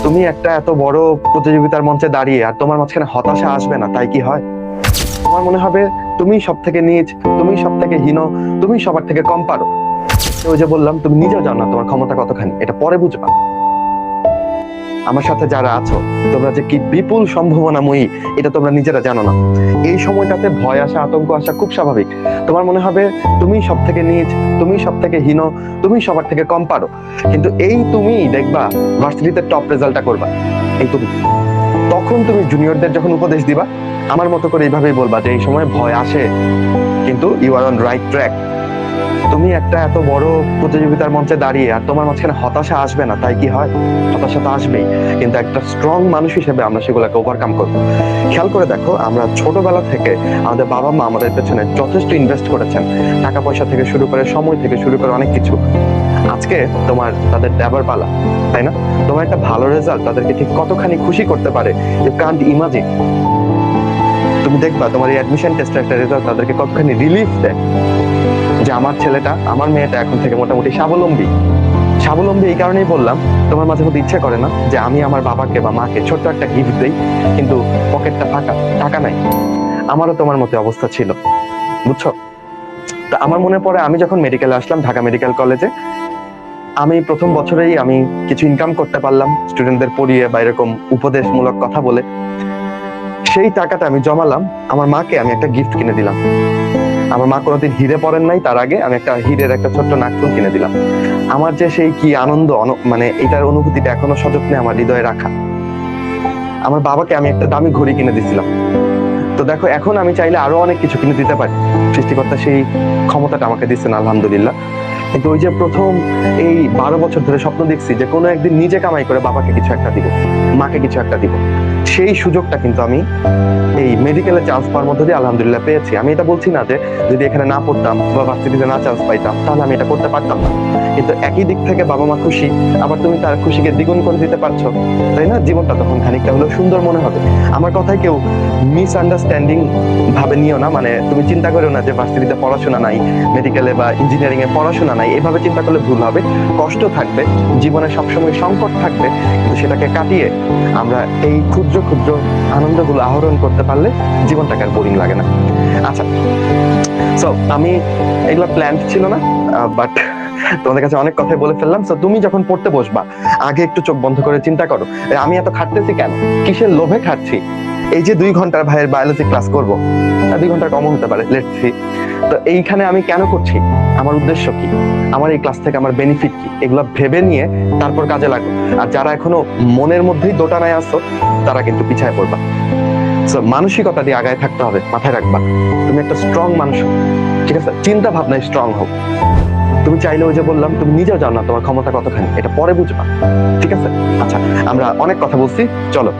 তুমি একটা এত বড় প্রতিযোগিতার মঞ্চে দাঁড়িয়ে আর তোমার মাঝখানে হতাশা আসবে না, তাই কি হয়? তোমার মনে হবে তুমি সব থেকে নীচ, তুমি সব থেকে হীন, তুমি সবার থেকে কম পারো। ওই যে বললাম, তুমি নিজেও জানো না তোমার ক্ষমতা কতখানি, এটা পরে বুঝবা। আমার সাথে যারা আছো, তোমরা যে কি বিপুল সম্ভাবনাময়ী এটা তোমরা নিজেরা জানো না। এই সময়টাতে ভয় আসা, আতঙ্ক আসা খুব স্বাভাবিক। তোমার মনে হবে তুমি সব থেকে নীচ, তুমি সব থেকে হীন, তুমি সবার থেকে কম পারো। কিন্তু এই তুমি দেখবা ভার্সিটিতে টপ রেজাল্টটা করবা, এই তুমি। তখন তুমি জুনিয়রদের যখন উপদেশ দিবা, আমার মতো করে এইভাবেই বলবা যে এই সময় ভয় আসে, কিন্তু you are on right track. তুমি একটা এত বড় প্রতিযোগিতার মঞ্চে দাঁড়িয়ে আর তোমার মাঝখানে হতাশা আসবে না, তাই কি হয়? হতাশা তো আসবেই, কিন্তু একটা স্ট্রং মানুষ হিসেবে আমরা সেগুলোকে ওভারকাম করবো। খেয়াল করে দেখো, আমরা ছোটবেলা থেকে আমাদের বাবা মা আমাদের পেছনে যথেষ্ট ইনভেস্ট করেছেন, টাকা পয়সা থেকে শুরু করে, সময় থেকে শুরু করে অনেক কিছু। আজকে তোমার তাদের দেবার পালা, তাই না? তোমার একটা ভালো রেজাল্ট তাদেরকে ঠিক কতখানি খুশি করতে পারে, ইউ কান্ট ইমাজিন। তুমি দেখবা তোমার এই অ্যাডমিশন টেস্টের একটা রেজাল্ট তাদেরকে কতখানি রিলিফ দেয়, যে আমার ছেলেটা, আমার মেয়েটা এখন থেকে মোটামুটি স্বাবলম্বী। স্বাবলম্বী এই কারণেই বললাম, তোমার মাঝে মধ্যে ইচ্ছা করে না যে আমি আমার বাবাকে বা মাকে ছোট্ট একটা গিফট দেই, কিন্তু পকেটটা ফাঁকা, টাকা নাই? আমারও তোমার মতো অবস্থা ছিল, বুঝছো? তো আমার মনে পড়ে, আমি যখন মেডিকেলে আসলাম, ঢাকা মেডিকেল কলেজে, আমি প্রথম বছরেই আমি কিছু ইনকাম করতে পারলাম স্টুডেন্টদের পড়িয়ে বা এরকম উপদেশমূলক কথা বলে। সেই টাকাটা আমি জমালাম, আমার মাকে আমি একটা গিফট কিনে দিলাম। আমার মা কোনোদিন হিরে পরেন নাই, তার আগে আমি একটা হীরের একটা ছোট্ট নাকফুল কিনে দিলাম। আমার যে সেই কি আনন্দ, মানে এটার অনুভূতিটা এখনো সযত্নে আমার হৃদয়ে রাখা। আমার বাবাকে আমি একটা দামি ঘড়ি কিনে দিছিলাম। তো দেখো, এখন আমি চাইলে আরো অনেক কিছু কিনে দিতে পারি, সৃষ্টিকর্তা সেই ক্ষমতাটা আমাকে দিচ্ছেন, আলহামদুলিল্লাহ। কিন্তু ওই যে প্রথম এই 12 বছর ধরে স্বপ্ন দেখছি যে কোনো একদিন নিজে কামাই করে বাবাকে কিছু একটা দিব, মাকে কিছু একটা দিব, সেই সুযোগটা কিন্তু আমি এই মেডিকেলে চান্স পাওয়ার মধ্যে দিয়ে আলহামদুলিল্লাহ পেয়েছি। আমি এটা বলছি না যে যদি এখানে না পড়তাম বা ভার্সিটিতে না চান্স পাইতাম তাহলে আমি এটা করতে পারতাম না, কিন্তু একই দিক থেকে বাবা মা খুশি, আবার তুমি তার খুশিকে দ্বিগুণ করে দিতে পারছো, তাই না? জীবনটা তখন খানিকটা হলেও সুন্দর মনে হবে। আমার কথায় কেউ মিসআন্ডারস্ট্যান্ডিং ভাবে নিও না, মানে তুমি চিন্তা করো না যে ভার্সিটিতে পড়াশোনা নাই, মেডিকেলে বা ইঞ্জিনিয়ারিং এ পড়াশোনা নাই, এভাবে চিন্তা করলে ভুল হবে। কষ্ট থাকবে, জীবনে সবসময় সংকট থাকবে, কিন্তু সেটাকে কাটিয়ে আমরা এই ক্ষুদ্র ক্ষুদ্র আনন্দগুলো আহরণ করতে পারলে জীবনটাকে আর বোরিং লাগে না। আচ্ছা, সো আমি এগুলো প্ল্যান ছিল না, বাট তোমাদের কাছে অনেক কথাই বলে ফেললাম। সো তুমি যখন পড়তে বসবা, আগে একটু চোখ বন্ধ করে চিন্তা করো, আমি এত খাটতেছি কেন, কিসের লোভে খাটছি? এই যে 2 ঘন্টার ভাইয়ের বায়োলজি ক্লাস করবো, 2 ঘন্টা কমও হতে পারে, লেটস সি। তো এইখানে আমি কেন করছি, আমার উদ্দেশ্য কি, আমার এই ক্লাস থেকে আমার বেনিফিট কি, এগুলো ভেবে নিয়ে তারপর কাজে লাগো। আর যারা এখনো মনের মধ্যেই দোটানায় আসছো, তারা কিন্তু পিছায় পড়বা। মানসিকতা দিয়ে আগায় থাকতে হবে, মাথায় রাখবা তুমি একটা স্ট্রং মানুষ, ঠিক আছে? চিন্তা ভাবনায় স্ট্রং হোক। তুমি চাইলে, ওই যে বললাম, তুমি নিজেও জানো না তোমার ক্ষমতা কতখানি, এটা পরে বুঝবা, ঠিক আছে? আচ্ছা, আমরা অনেক কথা বলছি, চলো